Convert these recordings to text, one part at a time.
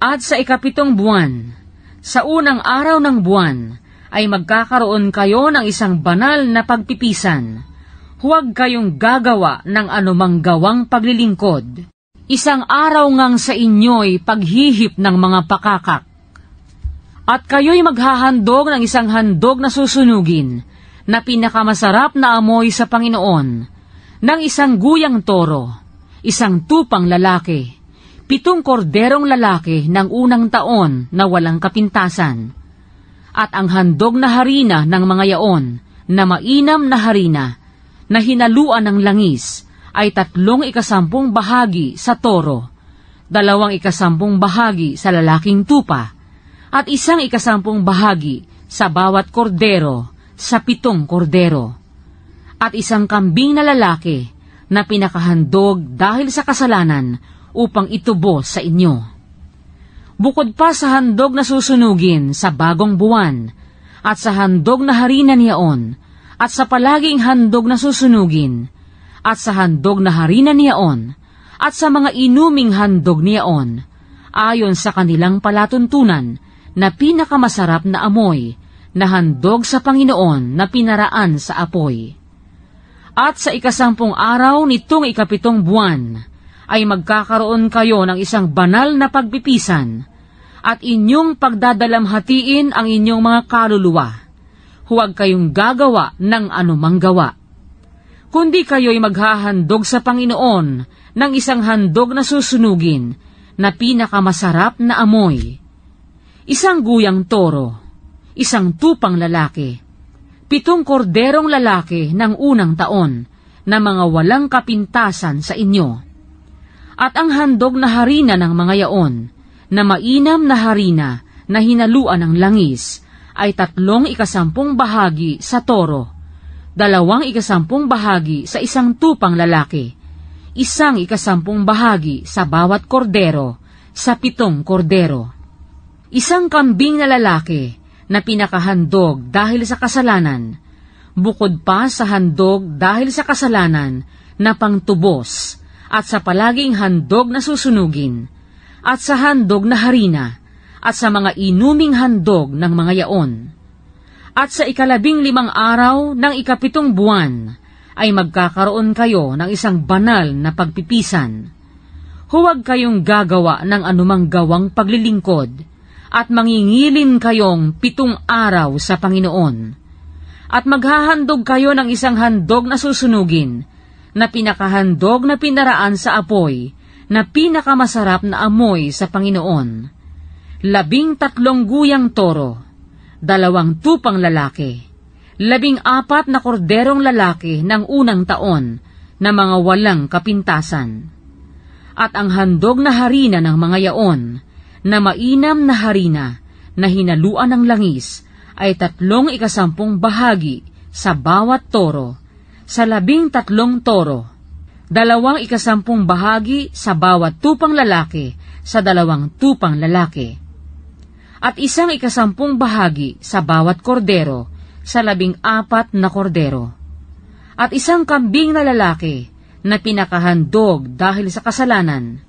At sa 7 buwan, sa unang araw ng buwan, ay magkakaroon kayo ng isang banal na pagpipisan. Huwag kayong gagawa ng anumang gawang paglilingkod. Isang araw ngang sa inyo'y paghihip ng mga pakakak. At kayo'y maghahandog ng isang handog na susunugin, na pinakamasarap na amoy sa Panginoon, ng isang guyang toro, isang tupang lalaki, 7 korderong lalaki ng unang taon na walang kapintasan, at ang handog na harina ng mga yaon, na mainam na harina, na hinaluan ng langis, ay 3/10 bahagi sa toro, 2/10 bahagi sa lalaking tupa, at 1/10 bahagi sa bawat kordero, sa 7 kordero, at isang kambing na lalaki, na pinakahandog dahil sa kasalanan, upang itubo sa inyo. Bukod pa sa handog na susunugin sa bagong buwan, at sa handog na harina niyaon, at sa palaging handog na susunugin, at sa handog na harina niyaon, at sa mga inuming handog niyaon, ayon sa kanilang palatuntunan, na pinakamasarap na amoy, na handog sa Panginoon na pinaraan sa apoy. At sa 10 araw nitong 7 buwan, ay magkakaroon kayo ng isang banal na pagpipisan, at inyong pagdadalamhatiin ang inyong mga kaluluwa. Huwag kayong gagawa ng anumang gawa, kundi kayo'y maghahandog sa Panginoon ng isang handog na susunugin, na pinakamasarap na amoy. Isang guyang toro, isang tupang lalaki, 7 korderong lalaki ng unang taon, na mga walang kapintasan sa inyo. At ang handog na harina ng mga yaon, na mainam na harina, na hinaluan ng langis, ay 3/10 bahagi sa toro, 2/10 bahagi sa isang tupang lalaki, 1/10 bahagi sa bawat kordero, sa 7 kordero. Isang kambing na lalaki, na pinakahandog dahil sa kasalanan, bukod pa sa handog dahil sa kasalanan, na pangtubos, at sa palaging handog na susunugin, at sa handog na harina, at sa mga inuming handog ng mga yaon. At sa 15 araw ng 7 buwan, ay magkakaroon kayo ng isang banal na pagpipisan. Huwag kayong gagawa ng anumang gawang paglilingkod, at mangingilin kayong 7 araw sa Panginoon. At maghahandog kayo ng isang handog na susunugin, na pinakahandog na pinaraan sa apoy, na pinakamasarap na amoy sa Panginoon. 13 guyang toro, 2 tupang lalaki, 14 na korderong lalaki ng unang taon, na mga walang kapintasan. At ang handog na harina ng mga yaon, na mainam na harina, na hinaluan ng langis, ay 3/10 bahagi sa bawat toro, sa 13 toro, 2/10 bahagi sa bawat tupang lalaki, sa 2 tupang lalaki, at 1/10 bahagi sa bawat kordero, sa 14 na kordero, at isang kambing na lalaki, na pinakahandog dahil sa kasalanan,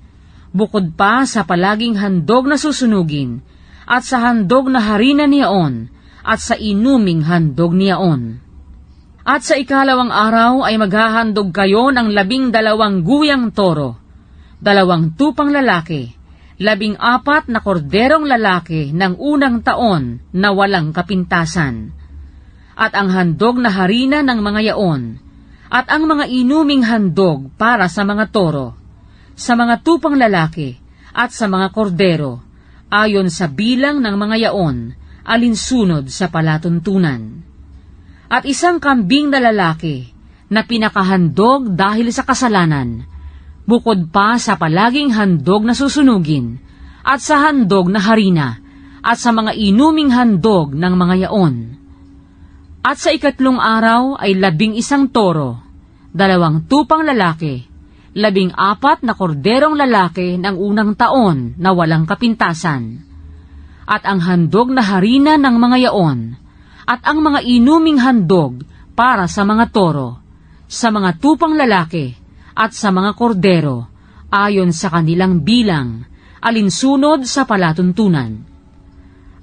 bukod pa sa palaging handog na susunugin, at sa handog na harina niyaon, at sa inuming handog niyaon. At sa 12 araw ay maghahandog kayo ng 12 guyang toro, 2 tupang lalaki, 14 na korderong lalaki ng unang taon na walang kapintasan, at ang handog na harina ng mga yaon, at ang mga inuming handog para sa mga toro, sa mga tupang lalaki, at sa mga kordero, ayon sa bilang ng mga yaon, alinsunod sa palatuntunan. At isang kambing na lalaki, na pinakahandog dahil sa kasalanan, bukod pa sa palaging handog na susunugin, at sa handog na harina, at sa mga inuming handog ng mga yaon. At sa 3 araw ay 11 toro, 2 tupang lalaki, 14 na korderong lalaki ng unang taon na walang kapintasan, at ang handog na harina ng mga yaon, at ang mga inuming handog para sa mga toro, sa mga tupang lalaki, at sa mga kordero, ayon sa kanilang bilang, alinsunod sa palatuntunan.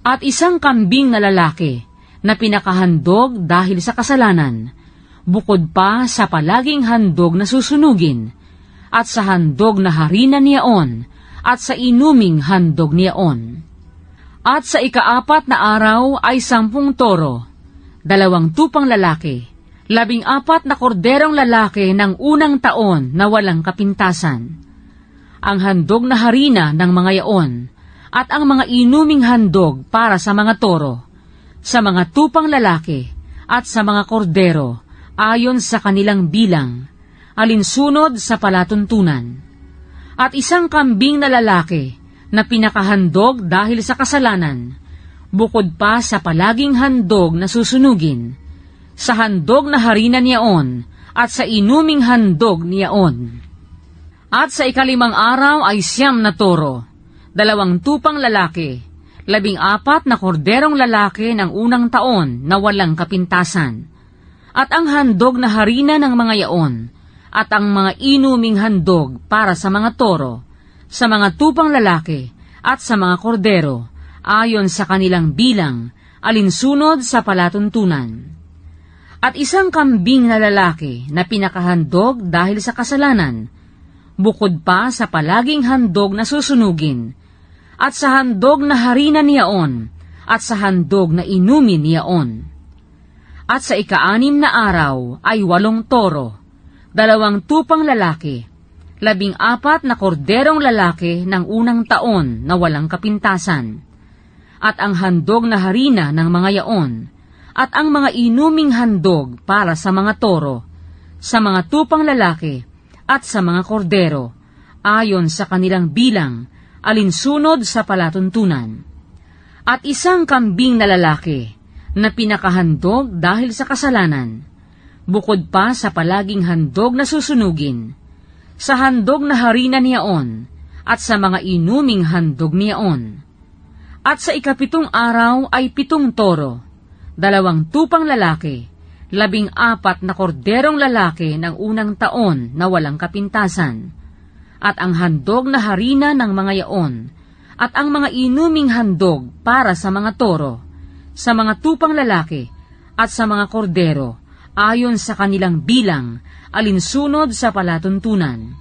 At isang kambing na lalaki na pinakahandog dahil sa kasalanan, bukod pa sa palaging handog na susunugin, at sa handog na harina niyaon, at sa inuming handog niyaon. At sa ikaapat na araw ay 10 toro, 2 tupang lalaki, 14 na korderong lalaki ng unang taon na walang kapintasan. Ang handog na harina ng mga yaon, at ang mga inuming handog para sa mga toro, sa mga tupang lalaki, at sa mga kordero, ayon sa kanilang bilang, alinsunod sa palatuntunan. At isang kambing na lalaki na pinakahandog dahil sa kasalanan, bukod pa sa palaging handog na susunugin, sa handog na harina niyaon, at sa inuming handog niyaon. At sa ikalimang araw ay 9 na toro, 2 tupang lalaki, 14 na korderong lalaki ng unang taon na walang kapintasan, at ang handog na harina ng mga yaon, at ang mga inuming handog para sa mga toro, sa mga tupang lalaki, at sa mga kordero, ayon sa kanilang bilang, alinsunod sa palatuntunan. At isang kambing na lalaki na pinakahandog dahil sa kasalanan, bukod pa sa palaging handog na susunugin, at sa handog na harina niyaon, at sa handog na inumin niyaon. At sa ika-6 na araw ay 8 toro, 2 tupang lalaki, 14 na korderong lalaki ng unang taon na walang kapintasan, at ang handog na harina ng mga yaon, at ang mga inuming handog para sa mga toro, sa mga tupang lalaki, at sa mga kordero, ayon sa kanilang bilang, alinsunod sa palatuntunan. At isang kambing na lalaki, na pinakahandog dahil sa kasalanan, bukod pa sa palaging handog na susunugin, sa handog na harina niyaon, at sa mga inuming handog niyaon. At sa ika-7 araw ay 7 toro, 2 tupang lalaki, 14 na korderong lalaki ng unang taon na walang kapintasan, at ang handog na harina ng mga yaon, at ang mga inuming handog para sa mga toro, sa mga tupang lalaki, at sa mga kordero, ayon sa kanilang bilang, alinsunod sa palatuntunan.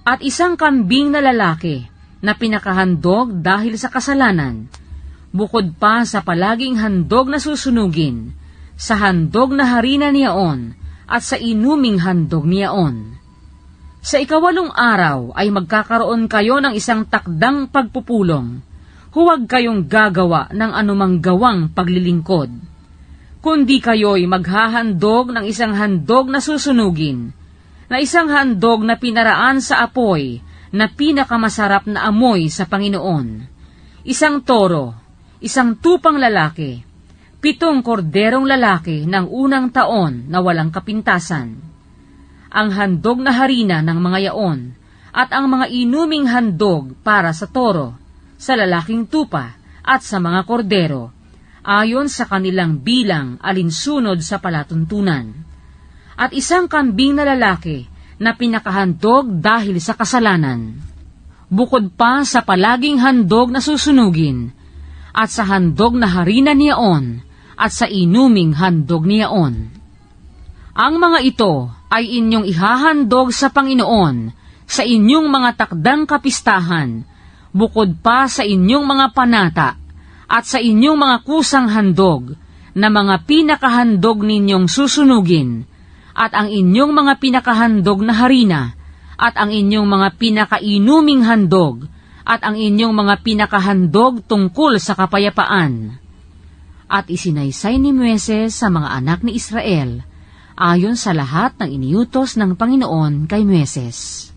At isang kambing na lalaki na pinakahandog dahil sa kasalanan, bukod pa sa palaging handog na susunugin, sa handog na harina niyaon, at sa inuming handog niyaon. Sa ika-8 araw ay magkakaroon kayo ng isang takdang pagpupulong. Huwag kayong gagawa ng anumang gawang paglilingkod, kundi kayo'y maghahandog ng isang handog na susunugin, na isang handog na pinaraan sa apoy, na pinakamasarap na amoy sa Panginoon. Isang toro, 1 tupang lalaki, 7 korderong lalaki ng unang taon na walang kapintasan. Ang handog na harina ng mga yaon, at ang mga inuming handog para sa toro, sa lalaking tupa, at sa mga kordero, ayon sa kanilang bilang, alinsunod sa palatuntunan. At isang kambing na lalaki na pinakahandog dahil sa kasalanan, bukod pa sa palaging handog na susunugin, at sa handog na harina niyaon, at sa inuming handog niyaon. Ang mga ito ay inyong ihahandog sa Panginoon sa inyong mga takdang kapistahan, bukod pa sa inyong mga panata, at sa inyong mga kusang handog, na mga pinakahandog ninyong susunugin, at ang inyong mga pinakahandog na harina, at ang inyong mga pinakainuming handog, at ang inyong mga pinakahandog tungkol sa kapayapaan. At isinaysay ni Moises sa mga anak ni Israel, ayon sa lahat ng iniutos ng Panginoon kay Moises.